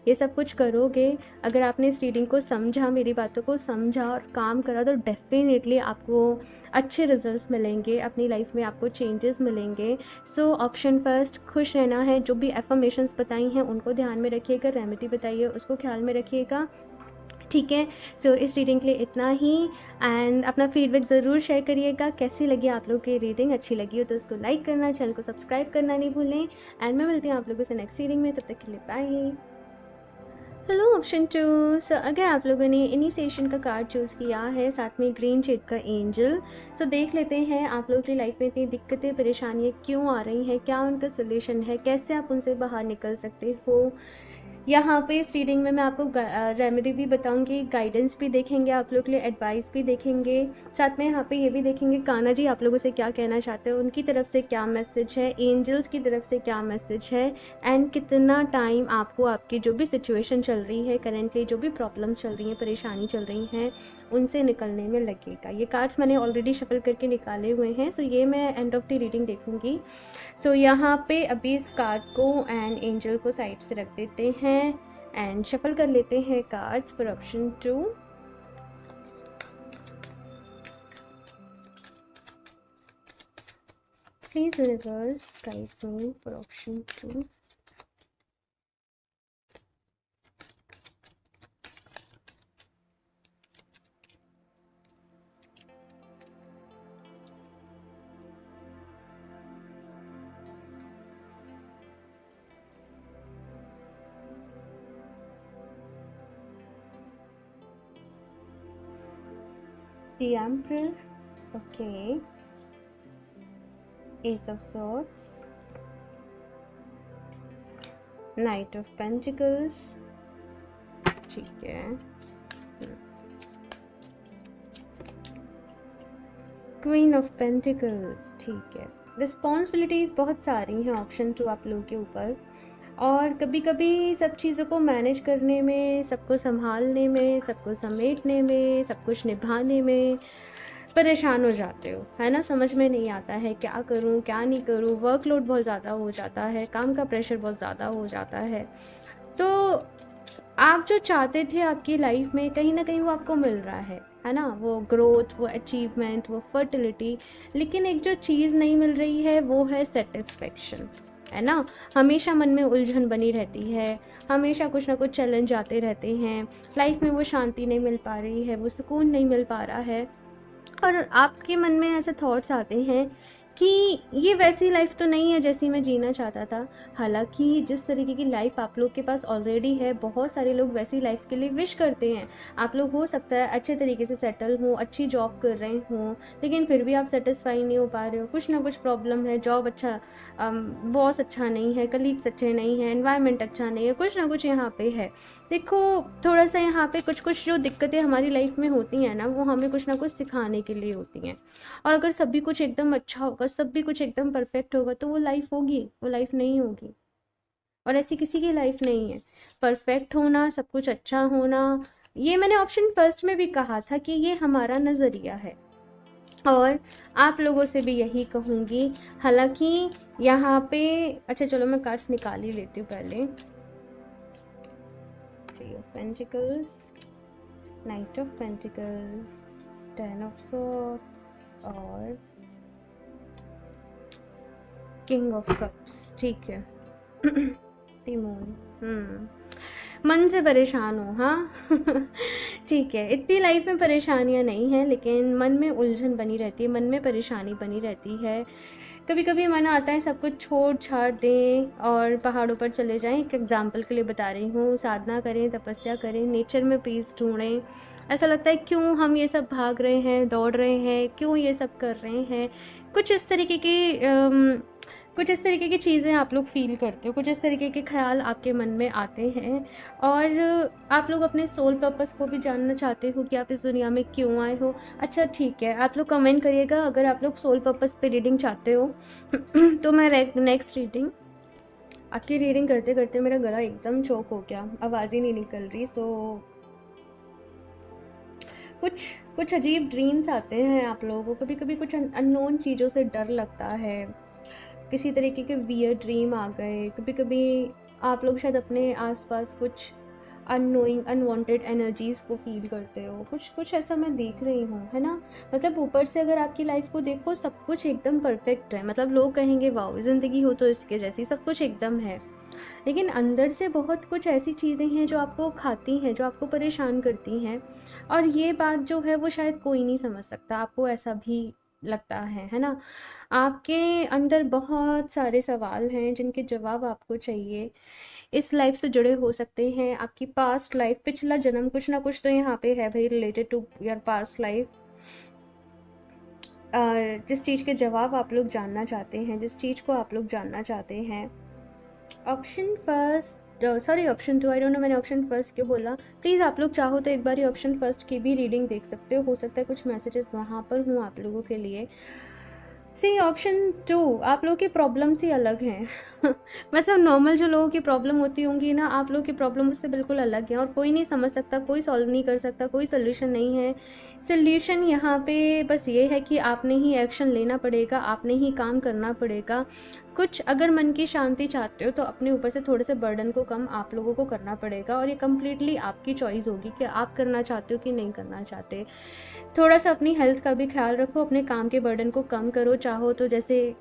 ये सब कुछ करोगे, अगर आपने इस रीडिंग को समझा, मेरी बातों को समझा और काम करा, तो डेफिनेटली आपको अच्छे रिजल्ट्स मिलेंगे, अपनी लाइफ में आपको चेंजेस मिलेंगे। सो ऑप्शन फर्स्ट, खुश रहना है। जो भी एफर्मेशंस बताई हैं उनको ध्यान में रखिएगा, रेमेडी बताई है उसको ख्याल में रखिएगा, ठीक है? सो इस रीडिंग के लिए इतना ही। एंड अपना फीडबैक ज़रूर शेयर करिएगा, कैसी लगी आप लोग की रीडिंग। अच्छी लगी हो तो उसको लाइक करना, चैनल को सब्सक्राइब करना नहीं भूलें। एंड मैं मिलती हूँ आप लोगों से नेक्स्ट रीडिंग में, तब तक के लिए बाय। Hello option 2। सो अगर आप लोगों ने इनिशिएशन का कार्ड चूज़ किया है, साथ में ग्रीन शेड का एंजल, सो देख लेते हैं आप लोगों की लाइफ में इतनी दिक्कतें, परेशानियाँ क्यों आ रही हैं, क्या उनका सोल्यूशन है, कैसे आप उनसे बाहर निकल सकते हो। यहाँ पे इस रीडिंग में मैं आपको रेमेडी भी बताऊंगी, गाइडेंस भी देखेंगे, आप लोग के लिए एडवाइस भी देखेंगे, साथ में यहाँ पे ये भी देखेंगे कान्हा जी आप लोगों से क्या कहना चाहते हो, उनकी तरफ से क्या मैसेज है, एंजल्स की तरफ से क्या मैसेज है, एंड कितना टाइम आपको आपकी जो भी सिचुएशन चल रही है करेंटली, जो भी प्रॉब्लम्स चल रही हैं, परेशानी चल रही हैं, उनसे निकलने में लगेगा। ये कार्ड्स मैंने ऑलरेडी शफल करके निकाले हुए हैं, सो ये मैं एंड ऑफ द रीडिंग देखूंगी। सो यहाँ पे अभी इस कार्ड को एंड एंजल को साइड से रख देते हैं एंड शफल कर लेते हैं cards for option 2। Please universe guide me for option 2। The Emperor, okay. Ace of Swords, Knight of Pentacles, ठीक है, Queen of Pentacles, ठीक है। रिस्पॉन्सिबिलिटीज़ बहुत सारी हैं ऑप्शन 2 आप लोगों के ऊपर, और कभी कभी सब चीज़ों को मैनेज करने में, सबको संभालने में, सबको समेटने में, सब कुछ निभाने में परेशान हो जाते हो, है ना? समझ में नहीं आता है क्या करूं क्या नहीं करूं, वर्कलोड बहुत ज़्यादा हो जाता है, काम का प्रेशर बहुत ज़्यादा हो जाता है। तो आप जो चाहते थे आपकी लाइफ में, कहीं ना कहीं वो आपको मिल रहा है ना? वो ग्रोथ, वो अचीवमेंट, वो फर्टिलिटी, लेकिन एक जो चीज़ नहीं मिल रही है वो है सेटिस्फेक्शन, है ना? हमेशा मन में उलझन बनी रहती है, हमेशा कुछ ना कुछ चैलेंज आते रहते हैं, लाइफ में वो शांति नहीं मिल पा रही है, वो सुकून नहीं मिल पा रहा है, और आपके मन में ऐसे थॉट्स आते हैं कि ये वैसी लाइफ तो नहीं है जैसी मैं जीना चाहता था। हालांकि जिस तरीके की लाइफ आप लोग के पास ऑलरेडी है, बहुत सारे लोग वैसी लाइफ के लिए विश करते हैं। आप लोग हो सकता है अच्छे तरीके से सेटल हो, अच्छी जॉब कर रहे हो, लेकिन फिर भी आप सेटिस्फाई नहीं हो पा रहे हो, कुछ ना कुछ प्रॉब्लम है, जॉब अच्छा, बॉस अच्छा नहीं है, कलीग्स अच्छे नहीं हैं, एनवायरनमेंट अच्छा नहीं है, कुछ ना कुछ यहाँ पे है। देखो, थोड़ा सा यहाँ पे कुछ कुछ जो दिक्कतें हमारी लाइफ में होती हैं ना, वो हमें कुछ ना कुछ सिखाने के लिए होती हैं। और अगर सभी कुछ एकदम अच्छा होगा, सब भी कुछ एकदम परफेक्ट होगा, तो वो लाइफ होगी? वो लाइफ नहीं होगी, और ऐसी किसी की लाइफ नहीं है। परफेक्ट होना, सब कुछ अच्छा होना, ये मैंने ऑप्शन फर्स्ट में भी कहा था कि ये हमारा नज़रिया है, और आप लोगों से भी यही कहूँगी। हालांकि यहाँ पे, अच्छा चलो मैं कार्ड्स निकाल ही लेती हूँ पहले। Three of Pentacles, Knight of Pentacles, Ten of Swords और King of Cups, ठीक है। The Moon, मन से परेशान हो, हाँ? ठीक है, इतनी लाइफ में परेशानियाँ नहीं हैं, लेकिन मन में उलझन बनी रहती है, मन में परेशानी बनी रहती है। कभी कभी मन आता है सब कुछ छोड़ छाड़ दें और पहाड़ों पर चले जाएं। एक एग्जाम्पल के लिए बता रही हूँ, साधना करें, तपस्या करें, नेचर में पीस ढूंढें। ऐसा लगता है क्यों हम ये सब भाग रहे हैं, दौड़ रहे हैं, क्यों ये सब कर रहे हैं। कुछ इस तरीके की कुछ इस तरीके की चीज़ें आप लोग फ़ील करते हो, कुछ इस तरीके के ख्याल आपके मन में आते हैं और आप लोग अपने सोल पर्पस को भी जानना चाहते हो कि आप इस दुनिया में क्यों आए हो। अच्छा ठीक है, आप लोग कमेंट करिएगा अगर आप लोग सोल पर्पस पे रीडिंग चाहते हो तो मैं नेक्स्ट रीडिंग आपकी रीडिंग करते करते मेरा गला एकदम चोक हो गया, आवाज़ ही नहीं निकल रही। सो कुछ कुछ अजीब ड्रीम्स आते हैं आप लोगों को, कभी कभी कुछ अननोन चीज़ों से डर लगता है, किसी तरीके के वियर ड्रीम आ गए। कभी कभी आप लोग शायद अपने आसपास कुछ अननोइंग अनवांटेड एनर्जीज़ को फील करते हो, कुछ कुछ ऐसा मैं देख रही हूँ, है ना। मतलब ऊपर से अगर आपकी लाइफ को देखो सब कुछ एकदम परफेक्ट है, मतलब लोग कहेंगे वाओ ज़िंदगी हो तो इसके जैसी, सब कुछ एकदम है। लेकिन अंदर से बहुत कुछ ऐसी चीज़ें हैं जो आपको खाती हैं, जो आपको परेशान करती हैं। और ये बात जो है वो शायद कोई नहीं समझ सकता, आपको ऐसा भी लगता है ना। आपके अंदर बहुत सारे सवाल हैं जिनके जवाब आपको चाहिए, इस लाइफ से जुड़े हो सकते हैं, आपकी पास्ट लाइफ, पिछला जन्म, कुछ ना कुछ तो यहाँ पे है भाई related to your past life. जिस चीज़ के जवाब आप लोग जानना चाहते हैं, जिस चीज़ को आप लोग जानना चाहते हैं। Option first, sorry option two, I don't know मैंने ऑप्शन फर्स्ट क्यों बोला। प्लीज़ आप लोग चाहो तो एक बार ऑप्शन फर्स्ट की भी रीडिंग देख सकते हो सकता है कुछ मैसेजेस वहाँ पर हूँ आप लोगों के लिए। सी ऑप्शन टू, आप लोगों की प्रॉब्लम्स ही अलग हैं मतलब नॉर्मल जो लोगों की प्रॉब्लम होती होंगी ना, आप लोगों की प्रॉब्लम उससे बिल्कुल अलग है और कोई नहीं समझ सकता, कोई सॉल्व नहीं कर सकता, कोई सोल्यूशन नहीं है। सोल्यूशन यहाँ पे बस ये है कि आपने ही एक्शन लेना पड़ेगा, आपने ही काम करना पड़ेगा। कुछ अगर मन की शांति चाहते हो तो अपने ऊपर से थोड़े से बर्डन को कम आप लोगों को करना पड़ेगा और ये कम्प्लीटली आपकी चॉइस होगी कि आप करना चाहते हो कि नहीं करना चाहते। थोड़ा सा अपनी हेल्थ का भी ख्याल रखो, अपने काम के बर्डन को कम करो। चाहो तो जैसे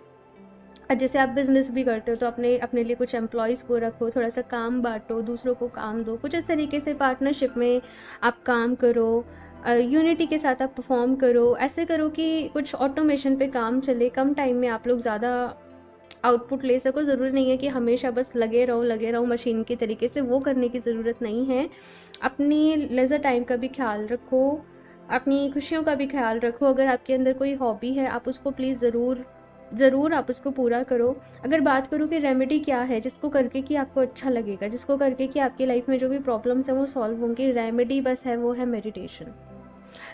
जैसे आप बिजनेस भी करते हो तो अपने अपने लिए कुछ एम्प्लॉयज़ को रखो, थोड़ा सा काम बांटो, दूसरों को काम दो, कुछ इस तरीके से पार्टनरशिप में आप काम करो, यूनिटी के साथ आप परफॉर्म करो। ऐसे करो कि कुछ ऑटोमेशन पे काम चले, कम टाइम में आप लोग ज़्यादा आउटपुट ले सको। ज़रूरी नहीं है कि हमेशा बस लगे रहो मशीन की तरीके से, वो करने की ज़रूरत नहीं है। अपनी लेज़र टाइम का भी ख्याल रखो, अपनी खुशियों का भी ख्याल रखो। अगर आपके अंदर कोई हॉबी है आप उसको प्लीज़ ज़रूर आप उसको पूरा करो। अगर बात करूँ कि रेमेडी क्या है जिसको करके कि आपको अच्छा लगेगा, जिसको करके कि आपकी लाइफ में जो भी प्रॉब्लम्स हैं वो सॉल्व होंगी, रेमेडी बस है वो है मेडिटेशन।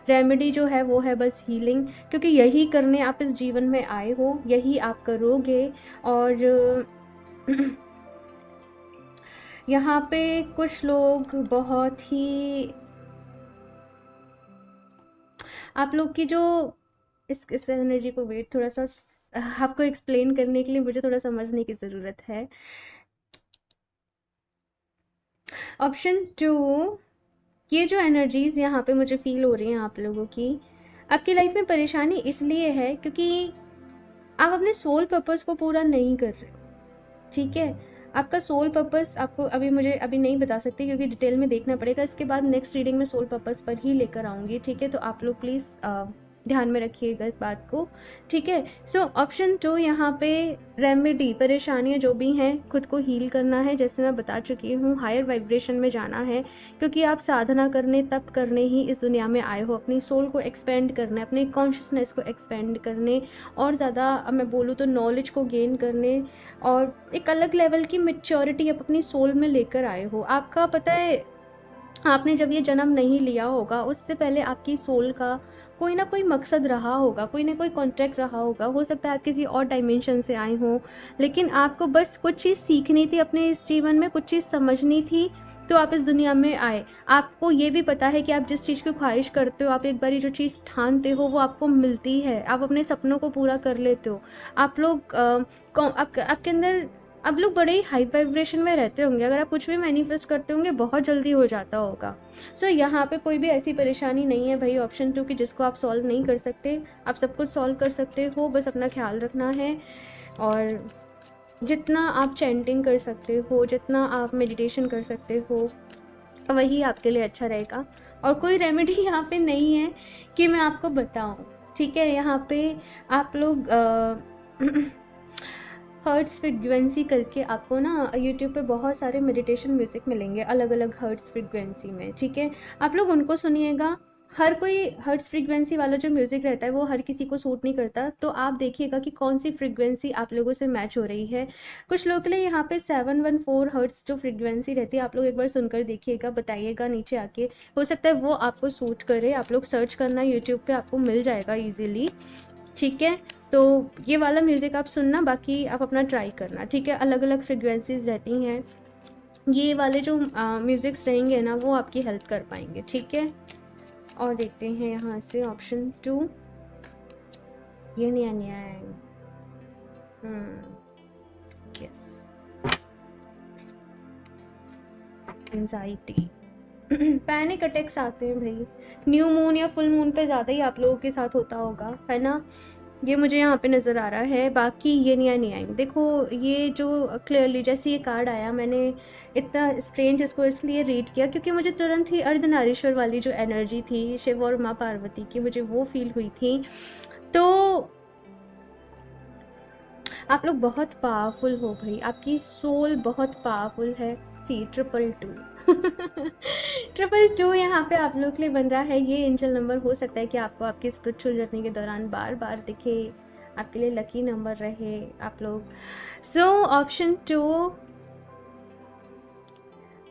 रेमेडी जो है वो है बस हीलिंग, क्योंकि यही करने आप इस जीवन में आए हो, यही आप करोगे। और यहाँ पे कुछ लोग बहुत ही आप लोग की जो इस एनर्जी को वेट थोड़ा सा आपको एक्सप्लेन करने के लिए मुझे थोड़ा समझने की ज़रूरत है। ऑप्शन टू, ये जो एनर्जीज़ यहाँ पे मुझे फील हो रही हैं आप लोगों की, आपकी लाइफ में परेशानी इसलिए है क्योंकि आप अपने सोल पर्पस को पूरा नहीं कर रहे हो, ठीक है। आपका सोल पर्पस आपको मुझे अभी नहीं बता सकती क्योंकि डिटेल में देखना पड़ेगा, इसके बाद नेक्स्ट रीडिंग में सोल पर्पस पर ही लेकर आऊँगी, ठीक है। तो आप लोग प्लीज़ ध्यान में रखिएगा इस बात को, ठीक है। सो ऑप्शन टू, यहाँ पे रेमेडी, परेशानियाँ जो भी हैं खुद को हील करना है, जैसे मैं बता चुकी हूँ, हायर वाइब्रेशन में जाना है, क्योंकि आप साधना करने तप करने ही इस दुनिया में आए हो, अपनी सोल को एक्सपेंड करने, अपनी कॉन्शियसनेस को एक्सपेंड करने, और ज़्यादा मैं बोलूँ तो नॉलेज को गेन करने, और एक अलग लेवल की मैच्योरिटी आप अपनी सोल में लेकर आए हो। आपका पता है, आपने जब ये जन्म नहीं लिया होगा उससे पहले आपकी सोल का कोई ना कोई मकसद रहा होगा, कोई ना कोई कॉन्ट्रैक्ट रहा होगा। हो सकता है आप किसी और डायमेंशन से आए हों, लेकिन आपको बस कुछ चीज़ सीखनी थी अपने इस जीवन में, कुछ चीज़ समझनी थी, तो आप इस दुनिया में आए। आपको ये भी पता है कि आप जिस चीज़ की ख्वाहिश करते हो, आप एक बारी जो चीज़ ठानते हो वो आपको मिलती है, आप अपने सपनों को पूरा कर लेते हो। आप लोग आपके अंदर आप लोग बड़े ही हाई वाइब्रेशन में रहते होंगे, अगर आप कुछ भी मैनिफेस्ट करते होंगे बहुत जल्दी हो जाता होगा। सो यहाँ पे कोई भी ऐसी परेशानी नहीं है भाई ऑप्शन टू की जिसको आप सॉल्व नहीं कर सकते, आप सब कुछ सॉल्व कर सकते हो, बस अपना ख्याल रखना है। और जितना आप चैंटिंग कर सकते हो, जितना आप मेडिटेशन कर सकते हो, वही आपके लिए अच्छा रहेगा। और कोई रेमेडी यहाँ पे नहीं है कि मैं आपको बताऊँ, ठीक है। यहाँ पे आप लोग हर्ट्स फ्रीक्वेंसी करके आपको ना यूट्यूब पे बहुत सारे मेडिटेशन म्यूज़िक मिलेंगे अलग अलग हर्ट्स फ्रीक्वेंसी में, ठीक है। आप लोग उनको सुनिएगा। हर कोई हर्ट्स फ्रीक्वेंसी वाला जो म्यूज़िक रहता है वो हर किसी को सूट नहीं करता, तो आप देखिएगा कि कौन सी फ्रीक्वेंसी आप लोगों से मैच हो रही है। कुछ लोगों के लिए यहाँ पे 714 हर्ट्स जो फ्रीक्वेंसी रहती है, आप लोग एक बार सुनकर देखिएगा, बताइएगा नीचे आके, हो सकता है वो आपको सूट करे। आप लोग सर्च करना यूट्यूब पे, आपको मिल जाएगा ईजिली, ठीक है। तो ये वाला म्यूज़िक आप सुनना, बाकी आप अपना ट्राई करना, ठीक है। अलग अलग फ्रिक्वेंसीज रहती हैं, ये वाले जो म्यूज़िक्स रहेंगे ना वो आपकी हेल्प कर पाएंगे, ठीक है। और देखते हैं यहाँ से ऑप्शन 2, ये नहीं यस, एंजाइटी, पैनिक अटैक्स आते हैं भाई, न्यू मून या फुल मून पे ज़्यादा ही आप लोगों के साथ होता होगा, है ना। ये मुझे यहाँ पे नज़र आ रहा है। बाकी ये नहीं आएंगे। देखो ये जो क्लियरली जैसे ये कार्ड आया, मैंने इतना स्ट्रेंज इसको इसलिए रीड किया क्योंकि मुझे तुरंत ही अर्धनारीश्वर वाली जो एनर्जी थी शिव और माँ पार्वती की, मुझे वो फील हुई थी। तो आप लोग बहुत पावरफुल हो भाई, आपकी सोल बहुत पावरफुल है। सी 222 222 यहाँ पे आप लोग के लिए बन रहा है। ये एंजल नंबर हो सकता है कि आपको आपकी स्पिरिचुअल जर्नी के दौरान बार बार दिखे, आपके लिए लकी नंबर रहे आप लोग। सो ऑप्शन 2,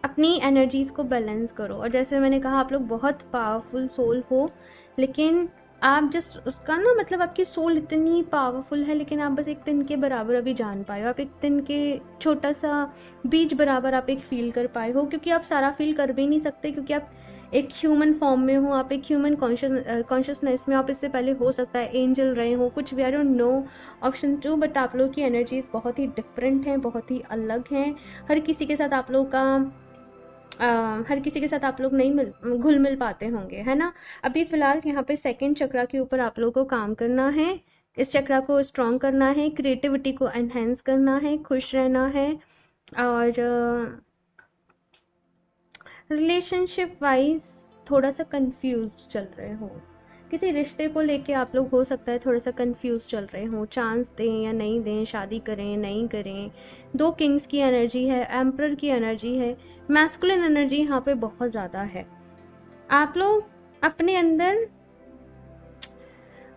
अपनी एनर्जीज को बैलेंस करो। और जैसे मैंने कहा आप लोग बहुत पावरफुल सोल हो, लेकिन आप जस्ट उसका ना मतलब आपकी सोल इतनी पावरफुल है, लेकिन आप बस एक तिन के बराबर अभी जान पाए हो, आप एक तिन के छोटा सा बीज बराबर आप एक फील कर पाए हो, क्योंकि आप सारा फील कर भी नहीं सकते, क्योंकि आप एक ह्यूमन फॉर्म में हो, आप एक ह्यूमन कॉन्शियसनेस में, आप इससे पहले हो सकता है एंजल रहे हो, कुछ भी, आई डोंट नो ऑप्शन 2। बट आप लोग की एनर्जीज बहुत ही डिफरेंट हैं, बहुत ही अलग हैं। हर किसी के साथ आप लोग का हर किसी के साथ आप लोग नहीं घुल मिल पाते होंगे, है ना। अभी फ़िलहाल यहाँ पे सेकंड चक्रा के ऊपर आप लोगों को काम करना है, इस चक्रा को स्ट्रॉन्ग करना है, क्रिएटिविटी को एनहेंस करना है, खुश रहना है। और रिलेशनशिप वाइज थोड़ा सा कंफ्यूज चल रहे हो, किसी रिश्ते को लेके आप लोग हो सकता है थोड़ा सा कंफ्यूज चल रहे हो, चांस दें या नहीं दें, शादी करें नहीं करें। 2 किंग्स की एनर्जी है, एम्परर की एनर्जी है, मैस्कुलिन एनर्जी यहाँ पे बहुत ज़्यादा है। आप लोग अपने अंदर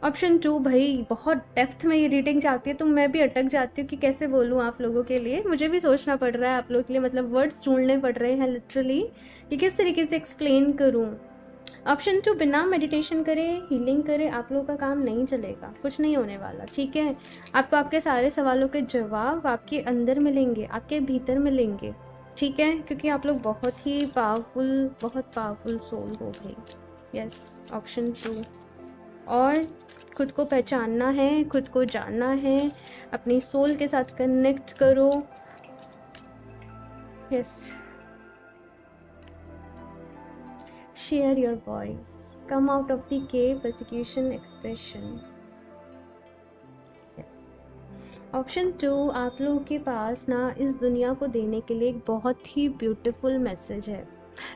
ऑप्शन 2 भाई बहुत डेप्थ में ये रीडिंग जाती है, तो मैं भी अटक जाती हूँ कि कैसे बोलूँ आप लोगों के लिए, मुझे भी सोचना पड़ रहा है आप लोगों के लिए, मतलब वर्ड्स ढूंढने पड़ रहे हैं लिटरली कि किस तरीके से एक्सप्लेन करूँ। ऑप्शन 2, बिना मेडिटेशन करे हीलिंग करे आप लोगों का काम नहीं चलेगा, कुछ नहीं होने वाला, ठीक है। आपको आपके सारे सवालों के जवाब आपके अंदर मिलेंगे, आपके भीतर मिलेंगे, ठीक है, क्योंकि आप लोग बहुत ही पावरफुल सोल हो भाई। Yes, option 2। और खुद को पहचानना है, खुद को जानना है, अपनी सोल के साथ कनेक्ट करो। Yes, share your voice, come out of the cave, persecution, expression. yes, option 2, आप लोगों के पास ना इस दुनिया को देने के लिए एक बहुत ही ब्यूटीफुल मैसेज है।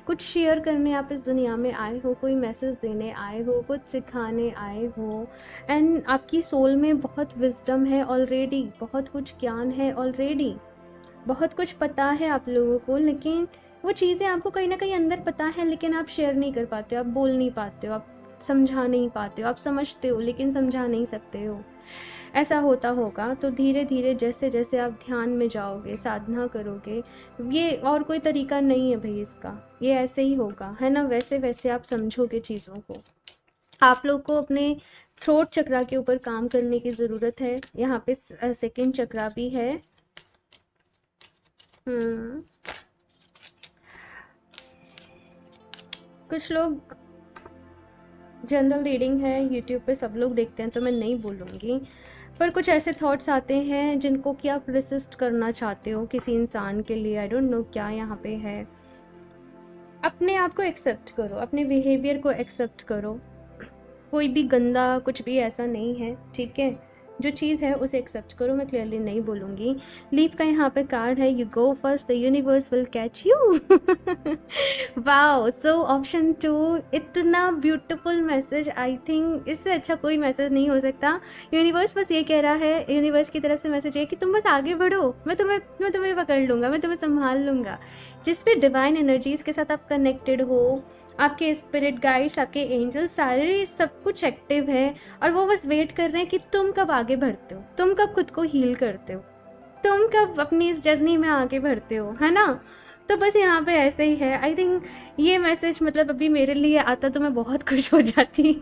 कुछ शेयर करने आप इस दुनिया में आए हो, कोई मैसेज देने आए हो, कुछ सिखाने आए हो, एंड आपकी सोल में बहुत विजडम है ऑलरेडी, बहुत कुछ ज्ञान है ऑलरेडी, बहुत कुछ पता है आप लोगों को, लेकिन वो चीज़ें आपको कहीं ना कहीं अंदर पता है, लेकिन आप शेयर नहीं कर पाते हो, आप बोल नहीं पाते हो, आप समझा नहीं पाते हो, आप समझते हो लेकिन समझा नहीं सकते हो। ऐसा होता होगा। तो धीरे धीरे जैसे जैसे आप ध्यान में जाओगे, साधना करोगे, ये और कोई तरीका नहीं है भाई इसका, ये ऐसे ही होगा, है ना। वैसे वैसे आप समझोगे चीज़ों को। आप लोग को अपने थ्रोट चक्रा के ऊपर काम करने की ज़रूरत है। यहाँ पे सेकंड चक्रा भी है। कुछ लोग जनरल रीडिंग है यूट्यूब पे सब लोग देखते हैं, तो मैं नहीं बोलूँगी, पर कुछ ऐसे थॉट्स आते हैं जिनको कि आप रेसिस्ट करना चाहते हो किसी इंसान के लिए, आई डोंट नो क्या यहाँ पे है। अपने आप को एक्सेप्ट करो, अपने बिहेवियर को एक्सेप्ट करो, कोई भी गंदा कुछ भी ऐसा नहीं है, ठीक है। जो चीज़ है उसे एक्सेप्ट करो, मैं क्लियरली नहीं बोलूँगी। लीप का यहाँ पे कार्ड है, you go first, the universe will catch you. Wow, so option 2, इतना ब्यूटीफुल मैसेज, आई थिंक इससे अच्छा कोई मैसेज नहीं हो सकता। यूनिवर्स बस ये कह रहा है, यूनिवर्स की तरफ से मैसेज ये कि तुम बस आगे बढ़ो, मैं तुम्हें पकड़ लूँगा, मैं तुम्हें संभाल लूँगा। जिस भी डिवाइन एनर्जीज़ के साथ आप कनेक्टेड हो, आपके स्पिरिट गाइड्स, आपके एंजल्स, सारे सब कुछ एक्टिव है और वो बस वेट कर रहे हैं कि तुम कब आगे बढ़ते हो, तुम कब खुद को हील करते हो, तुम कब अपनी इस जर्नी में आगे बढ़ते हो, है ना। तो बस यहाँ पे ऐसे ही है। आई थिंक ये मैसेज मतलब अभी मेरे लिए आता तो मैं बहुत खुश हो जाती।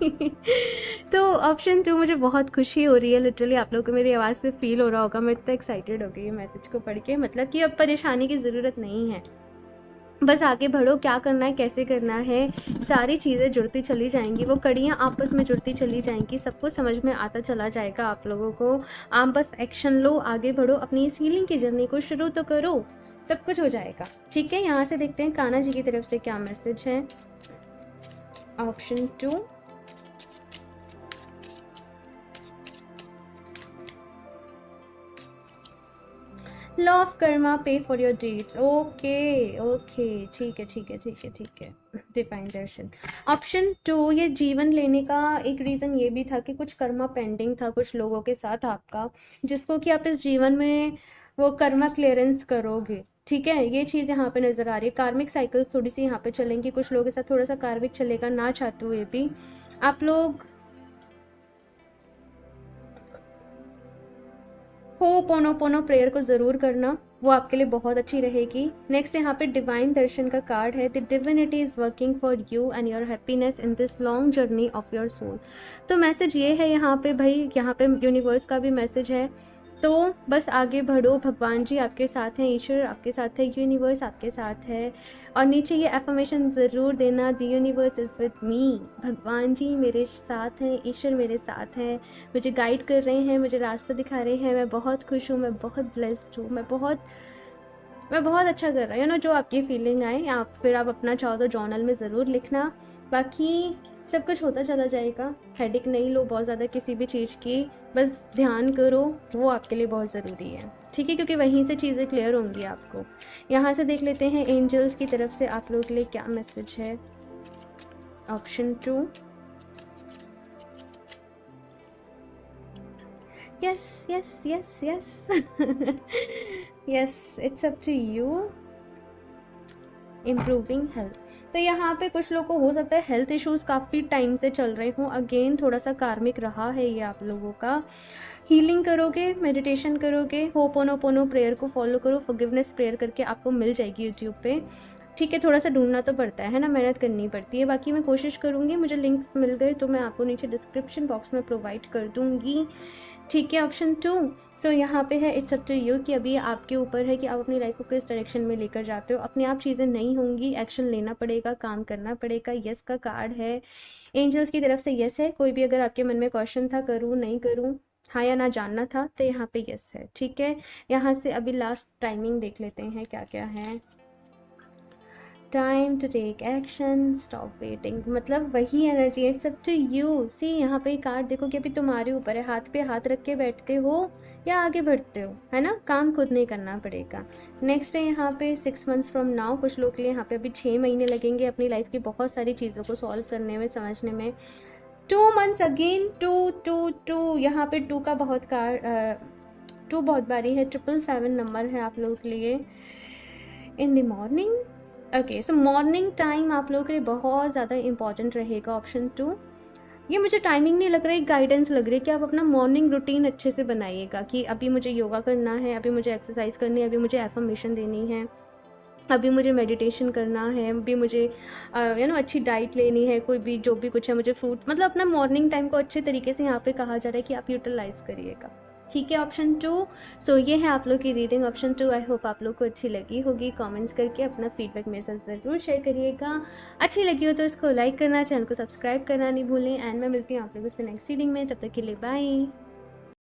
तो ऑप्शन 2 मुझे बहुत खुशी हो रही है, लिटरली आप लोगों को मेरी आवाज़ से फील हो रहा होगा, मैं इतना एक्साइटेड हो गई ये मैसेज को पढ़ के। मतलब कि अब परेशानी की ज़रूरत नहीं है, बस आगे बढ़ो, क्या करना है, कैसे करना है, सारी चीज़ें जुड़ती चली जाएंगी, वो कड़ियाँ आपस में जुड़ती चली जाएंगी, सब कुछ समझ में आता चला जाएगा आप लोगों को। आप बस एक्शन लो, आगे बढ़ो, अपनी इस हीलिंग की जर्नी को शुरू तो करो, सब कुछ हो जाएगा। ठीक है, यहाँ से देखते हैं कान्हा जी की तरफ से क्या मैसेज है। ऑप्शन 2, लॉ ऑफ कर्मा, पे for your deeds. Okay okay, ठीक है ठीक है ठीक है ठीक है, डिवाइन दर्शन। ऑप्शन 2, ये जीवन लेने का एक रीज़न ये भी था कि कुछ कर्मा पेंडिंग था कुछ लोगों के साथ आपका, जिसको कि आप इस जीवन में वो कर्मा क्लियरेंस करोगे। ठीक है, ये चीज़ यहाँ पे नज़र आ रही है। कार्मिक साइकिल्स थोड़ी सी यहाँ पे चलेंगी, कुछ लोगों के साथ थोड़ा सा कार्मिक चलेगा, ना चाहते हुए भी आप लोग होपोनोपोनो प्रेयर को ज़रूर करना, वो आपके लिए बहुत अच्छी रहेगी। नेक्स्ट यहाँ पे डिवाइन दर्शन का कार्ड है, the divinity is working for you and your happiness in this long journey of your soul. तो मैसेज ये है यहाँ पे भाई, यहाँ पे यूनिवर्स का भी मैसेज है, तो बस आगे बढ़ो, भगवान जी आपके साथ हैं, ईश्वर आपके साथ है, यूनिवर्स आपके साथ है। और नीचे ये एफर्मेशन ज़रूर देना, the universe is with me, भगवान जी मेरे साथ हैं, ईश्वर मेरे साथ हैं, मुझे गाइड कर रहे हैं, मुझे रास्ता दिखा रहे हैं, मैं बहुत खुश हूँ, मैं बहुत ब्लेस्ड हूँ, मैं बहुत अच्छा कर रहा हूँ। ना जो आपकी फीलिंग आए, आप फिर आप अपना चाहो तो जर्नल में ज़रूर लिखना। बाकी सब कुछ होता चला जाएगा, हेडेक नहीं लो बहुत ज़्यादा किसी भी चीज़ की, बस ध्यान करो, वो आपके लिए बहुत ज़रूरी है। ठीक है, क्योंकि वहीं से चीज़ें क्लियर होंगी आपको। यहाँ से देख लेते हैं एंजल्स की तरफ से आप लोगों के लिए क्या मैसेज है। Option 2, yes yes yes yes yes, it's up to you, improving health। तो यहाँ पे कुछ लोग को हो सकता है हेल्थ इश्यूज काफ़ी टाइम से चल रहे हों, अगेन थोड़ा सा कार्मिक रहा है ये आप लोगों का। हीलिंग करोगे, मेडिटेशन करोगे, होपोनोपोनो प्रेयर को फॉलो करो, फॉरगिवनेस प्रेयर करके आपको मिल जाएगी यूट्यूब पे। ठीक है, थोड़ा सा ढूंढना तो पड़ता है ना, मेहनत करनी पड़ती है। बाकी मैं कोशिश करूँगी, मुझे लिंक्स मिल गए तो मैं आपको नीचे डिस्क्रिप्शन बॉक्स में प्रोवाइड कर दूँगी। ठीक है, ऑप्शन 2, सो यहाँ पे है इट्स अप टू यू, कि अभी आपके ऊपर है कि आप अपनी लाइफ को किस डायरेक्शन में लेकर जाते हो। अपने आप चीज़ें नहीं होंगी, एक्शन लेना पड़ेगा, काम करना पड़ेगा। यस का कार्ड है, एंजल्स की तरफ से यस है। कोई भी अगर आपके मन में क्वेश्चन था, करूँ नहीं करूँ, हाँ या ना जानना था, तो यहाँ पे यस है। ठीक है, यहाँ से अभी लास्ट टाइमिंग देख लेते हैं क्या क्या है। Time to take action, stop waiting, मतलब वही energy, it's up to you. See यहाँ पे कार्ड देखो कि अभी तुम्हारे ऊपर है, हाथ पे हाथ रख के बैठते हो या आगे बढ़ते हो, है ना, काम खुद नहीं करना पड़ेगा। नेक्स्ट है यहाँ पे 6 मंथ्स फ्रॉम नाउ, कुछ लोग के लिए यहाँ पे अभी 6 महीने लगेंगे अपनी लाइफ की बहुत सारी चीज़ों को सॉल्व करने में, समझने में। 2 मंथ्स अगेन, 2 यहाँ पे 2 का बहुत कार्ड 2 बहुत बारी है, 777 नंबर है आप लोगों के लिए। In the morning, okay, so morning time आप लोगों के लिए बहुत ज़्यादा इंपॉर्टेंट रहेगा। ऑप्शन 2, ये मुझे टाइमिंग नहीं लग रहा है, गाइडेंस लग रही है कि आप अपना मॉर्निंग रूटीन अच्छे से बनाइएगा, कि अभी मुझे योगा करना है, अभी मुझे एक्सरसाइज करनी है, अभी मुझे एफर्मेशन देनी है, अभी मुझे मेडिटेशन करना है, अभी मुझे अच्छी डाइट लेनी है, कोई भी जो भी कुछ है, मुझे फ्रूट, मतलब अपना मॉर्निंग टाइम को अच्छे तरीके से यहाँ पे कहा जा रहा है कि आप यूटिलाइज करिएगा। ठीक है, ऑप्शन 2, सो ये है आप लोग की रीडिंग ऑप्शन 2। आई होप आप लोग को अच्छी लगी होगी। कमेंट्स करके अपना फीडबैक मेरे साथ ज़रूर शेयर करिएगा। अच्छी लगी हो तो इसको लाइक करना, चैनल को सब्सक्राइब करना नहीं भूलें। एंड मैं मिलती हूँ आप लोगों से नेक्स्ट रीडिंग में, तब तक के लिए बाय।